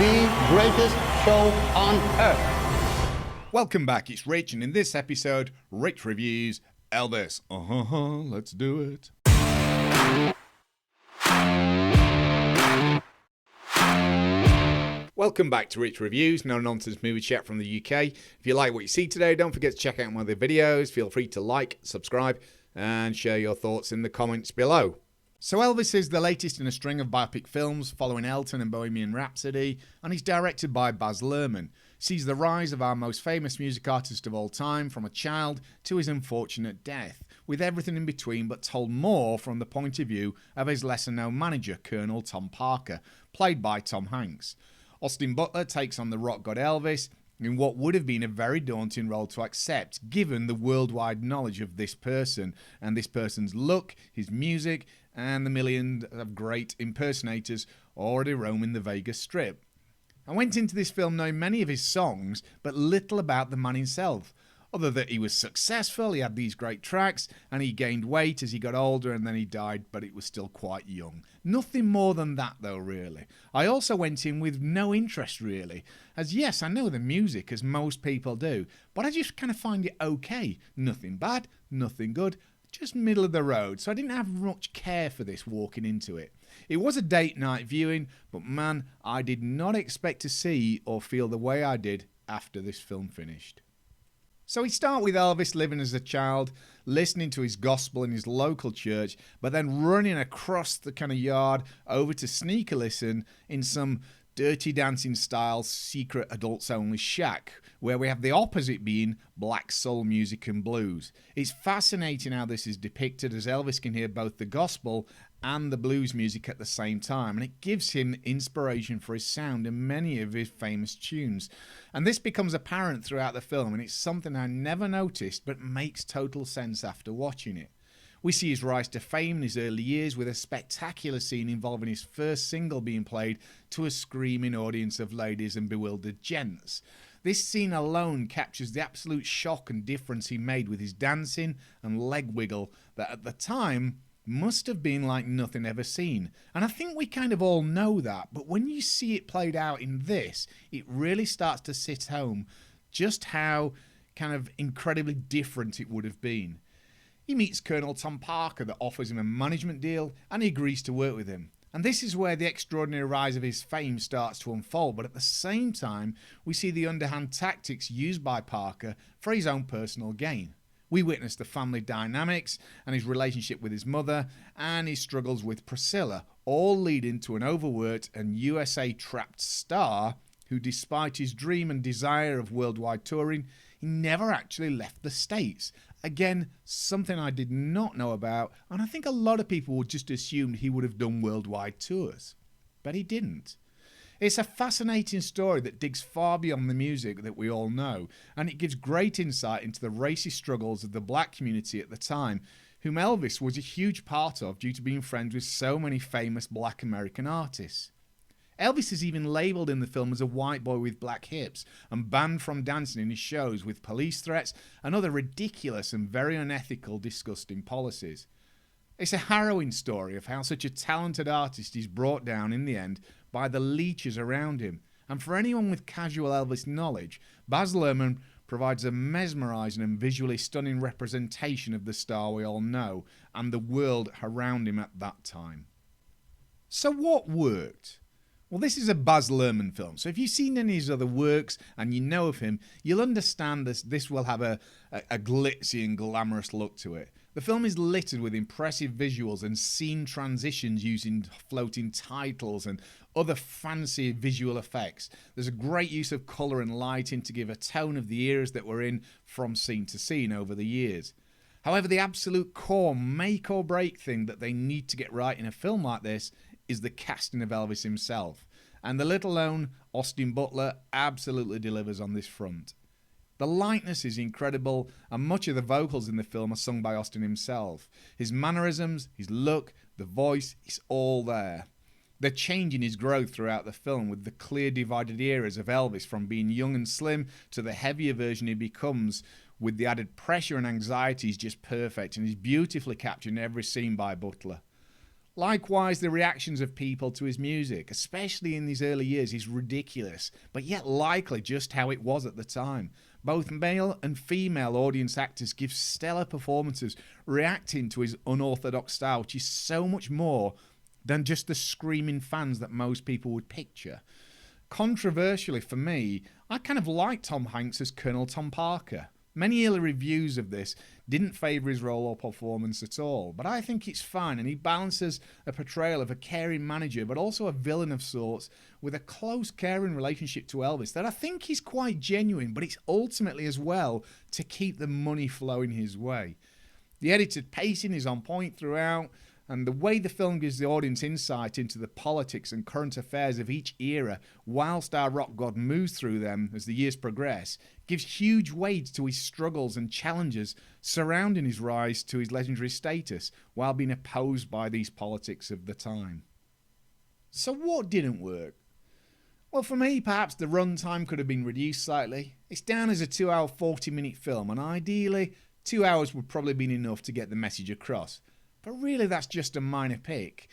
the greatest show on earth. Welcome back, it's Rich, and in this episode, Rich reviews Elvis. Let's do it. Welcome back to Rich Reviews, no nonsense movie chat from the UK. If you like what you see today, don't forget to check out my other videos. Feel free to like, subscribe, and share your thoughts in the comments below. So Elvis is the latest in a string of biopic films following Elton and Bohemian Rhapsody, and he's directed by Baz Luhrmann. Sees the rise of our most famous music artist of all time, from a child to his unfortunate death, with everything in between, but told more from the point of view of his lesser-known manager, Colonel Tom Parker, played by Tom Hanks. Austin Butler takes on the rock god Elvis in what would have been a very daunting role to accept, given the worldwide knowledge of this person and this person's look, his music, and the millions of great impersonators already roaming the Vegas Strip. I went into this film knowing many of his songs, but little about the man himself, other that he was successful, he had these great tracks, and he gained weight as he got older, and then he died, but it was still quite young. Nothing more than that, though, really. I also went in with no interest, really, as yes, I know the music, as most people do, but I just kind of find it okay. Nothing bad, nothing good, just middle of the road, so I didn't have much care for this walking into it. It was a date night viewing, but man, I did not expect to see or feel the way I did after this film finished. So we start with Elvis living as a child, listening to his gospel in his local church, but then running across the kind of yard over to sneaker listen in some Dirty Dancing style secret adults only shack, where we have the opposite being black soul music and blues. It's fascinating how this is depicted, as Elvis can hear both the gospel and the blues music at the same time, and it gives him inspiration for his sound in many of his famous tunes. And this becomes apparent throughout the film, and it's something I never noticed but makes total sense after watching it. We see his rise to fame in his early years, with a spectacular scene involving his first single being played to a screaming audience of ladies and bewildered gents. This scene alone captures the absolute shock and difference he made with his dancing and leg wiggle that at the time must have been like nothing ever seen. And I think we kind of all know that, but when you see it played out in this, it really starts to sit home just how kind of incredibly different it would have been. He meets Colonel Tom Parker that offers him a management deal, and he agrees to work with him. And this is where the extraordinary rise of his fame starts to unfold, but at the same time, we see the underhand tactics used by Parker for his own personal gain. We witness the family dynamics and his relationship with his mother and his struggles with Priscilla, all leading to an overworked and USA-trapped star who, despite his dream and desire of worldwide touring, he never actually left the States. Again, something I did not know about, and I think a lot of people would just assume he would have done worldwide tours. But he didn't. It's a fascinating story that digs far beyond the music that we all know, and it gives great insight into the racist struggles of the black community at the time, whom Elvis was a huge part of due to being friends with so many famous black American artists. Elvis is even labelled in the film as a white boy with black hips and banned from dancing in his shows, with police threats and other ridiculous and very unethical, disgusting policies. It's a harrowing story of how such a talented artist is brought down in the end by the leeches around him. And for anyone with casual Elvis knowledge, Baz Luhrmann provides a mesmerising and visually stunning representation of the star we all know and the world around him at that time. So what worked? Well, this is a Baz Luhrmann film, so if you've seen any of his other works and you know of him, you'll understand this will have a glitzy and glamorous look to it. The film is littered with impressive visuals and scene transitions using floating titles and other fancy visual effects. There's a great use of colour and lighting to give a tone of the eras that we're in from scene to scene over the years. However, the absolute core make or break thing that they need to get right in a film like this is the casting of Elvis himself, and the little-known Austin Butler absolutely delivers on this front. The likeness is incredible, and much of the vocals in the film are sung by Austin himself. His mannerisms, his look, the voice, it's all there. They're changing his growth throughout the film, with the clear divided eras of Elvis from being young and slim to the heavier version he becomes, with the added pressure and anxiety is just perfect and is beautifully captured in every scene by Butler. Likewise, the reactions of people to his music, especially in these early years, is ridiculous, but yet likely just how it was at the time. Both male and female audience actors give stellar performances, reacting to his unorthodox style, which is so much more than just the screaming fans that most people would picture. Controversially for me, I kind of like Tom Hanks as Colonel Tom Parker. Many early reviews of this didn't favour his role or performance at all, but I think it's fine, and he balances a portrayal of a caring manager but also a villain of sorts with a close caring relationship to Elvis that I think is quite genuine, but it's ultimately as well to keep the money flowing his way. The edited pacing is on point throughout, and the way the film gives the audience insight into the politics and current affairs of each era whilst our rock god moves through them as the years progress gives huge weight to his struggles and challenges surrounding his rise to his legendary status while being opposed by these politics of the time. So what didn't work? Well, for me, perhaps the runtime could have been reduced slightly. It's down as a 2-hour 40-minute film, and ideally 2 hours would probably have been enough to get the message across. But really, that's just a minor pick.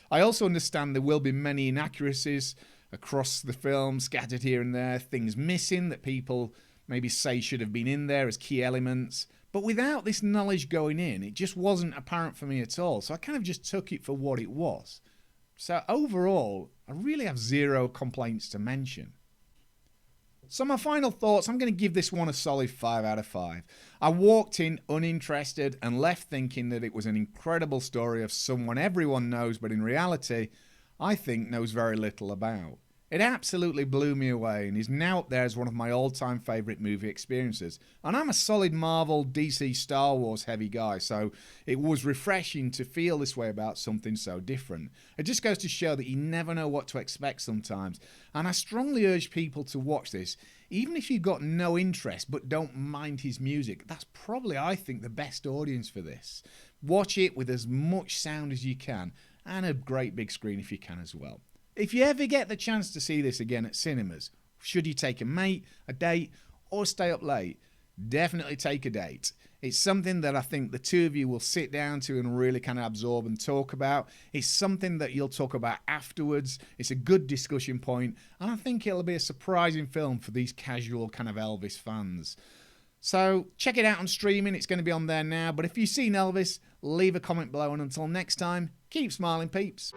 I also understand there will be many inaccuracies across the film, scattered here and there, things missing that people maybe say should have been in there as key elements. But without this knowledge going in, it just wasn't apparent for me at all. So I kind of just took it for what it was. So overall, I really have zero complaints to mention. So my final thoughts, I'm going to give this one a solid 5 out of 5. I walked in uninterested and left thinking that it was an incredible story of someone everyone knows, but in reality, I think knows very little about. It absolutely blew me away and is now up there as one of my all-time favourite movie experiences. And I'm a solid Marvel, DC, Star Wars heavy guy, so it was refreshing to feel this way about something so different. It just goes to show that you never know what to expect sometimes. And I strongly urge people to watch this, even if you've got no interest but don't mind his music. That's probably, I think, the best audience for this. Watch it with as much sound as you can, and a great big screen if you can as well. If you ever get the chance to see this again at cinemas, should you take a mate, a date, or stay up late? Definitely take a date. It's something that I think the two of you will sit down to and really kind of absorb and talk about. It's something that you'll talk about afterwards. It's a good discussion point, and I think it'll be a surprising film for these casual kind of Elvis fans. So check it out on streaming. It's going to be on there now. But if you've seen Elvis, leave a comment below, and until next time, keep smiling, peeps.